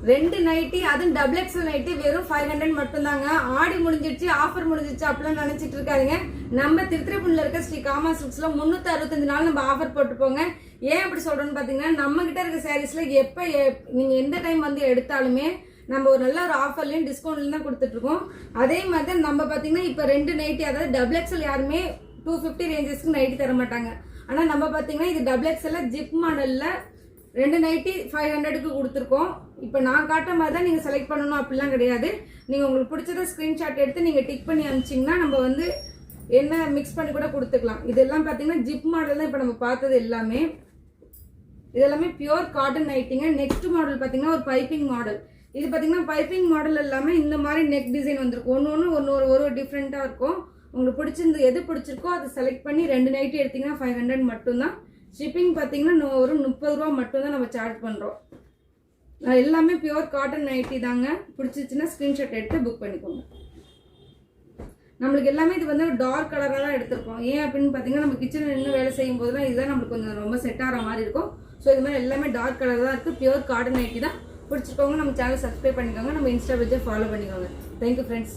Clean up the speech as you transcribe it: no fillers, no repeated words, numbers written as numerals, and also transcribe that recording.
2 nightie அதுவும் double XL nightie வெறும் 500 மட்டும் தாங்க. ஆடி முடிஞ்சிருச்சு, ஆஃபர் முடிஞ்சிருச்சு அப்படிலாம் நினைச்சிட்டு இருக்காதீங்க. நம்ம திருத்திரப்பூர்ல இருக்க ஸ்ரீ காமா சில்க்ஸ்ல 365 நாள் நம்ம ஆஃபர் போட்டு போங்க. ஏன் அப்படி சொல்றோம்னு பாத்தீங்கன்னா, நம்ம கிட்ட இருக்க சாரீஸ்ல எப்ப நீங்க எந்த டைம் வந்து எடுத்தாலுமே நம்ம ஒரு நல்ல ஒரு ஆஃபர்லயும் டிஸ்கவுண்ட்லயும் தான் கொடுத்துட்டு இருக்கோம். அதே மாதிரி தான் நம்ம பாத்தீங்கன்னா இப்ப 2 நைட்டி, அதாவது டபுள் எக்ஸல் யாருமே 250 ரேஞ்சஸ்க்கு நைட்டி தர மாட்டாங்க. ஆனா நம்ம பாத்தீங்கன்னா இது டபுள் எக்ஸல்ல ஜிப் மாடல்ல 2 நைட்டி 500க்கு கொடுத்துருக்கோம். இப்போ நான் காட்டுற மாதிரி தான் நீங்கள் செலக்ட் பண்ணணும் அப்படிலாம் கிடையாது. நீங்கள் உங்களுக்கு பிடிச்சத ஸ்க்ரீன்ஷாட் எடுத்து நீங்கள் டிக் பண்ணி அனுப்பிச்சிங்கன்னா நம்ம வந்து என்ன மிக்ஸ் பண்ணி கூட கொடுத்துக்கலாம். இதெல்லாம் பார்த்தீங்கன்னா ஜிப் மாடல் தான் இப்போ நம்ம பார்த்தது எல்லாமே. இதெல்லாமே பியூர் காட்டன் நைட்டிங்க. நெக்ஸ்ட் மாடல் பார்த்தீங்கன்னா ஒரு பைப்பிங் மாடல். இது பார்த்தீங்கன்னா பைப்பிங் மாடல் எல்லாமே இந்த மாதிரி நெக் டிசைன் வந்திருக்கும். ஒன்று டிஃப்ரெண்ட்டாக இருக்கும். உங்களுக்கு பிடிச்சிருந்து எது பிடிச்சிருக்கோ அதை செலக்ட் பண்ணி 2 நைட்டி எடுத்தீங்கன்னா 500 மட்டும்தான். ஷிப்பிங் பார்த்தீங்கன்னா ஒரு 30 ரூபா மட்டும் தான் நம்ம சார்ஜ் பண்ணுறோம். எல்லாமே பியூர் காட்டன் நைட்டி தாங்க. பிடிச்சிச்சுன்னா ஸ்க்ரீன்ஷாட் எடுத்து புக் பண்ணிக்கோங்க. நம்மளுக்கு எல்லாமே இது வந்து டார்க் கலராக தான் எடுத்திருக்கோம். ஏன் அப்படின்னு பார்த்தீங்கன்னா நம்ம கிச்சனில் நின்று வேலை செய்யும் போதுலாம் இதுதான் நம்மளுக்கு கொஞ்சம் ரொம்ப செட் ஆகிற மாதிரி இருக்கும். ஸோ இது மாதிரி எல்லாமே டார்க் கலர் தான் இருக்குது. பியூர் காட்டன் நைட்டி தான். பிடிச்சிருக்கோங்க நம்ம சேனல் சப்ஸ்கிரைப் பண்ணிக்கோங்க. நம்ம இன்ஸ்டா பேஜை ஃபாலோ பண்ணிக்கோங்க. Thank you friends.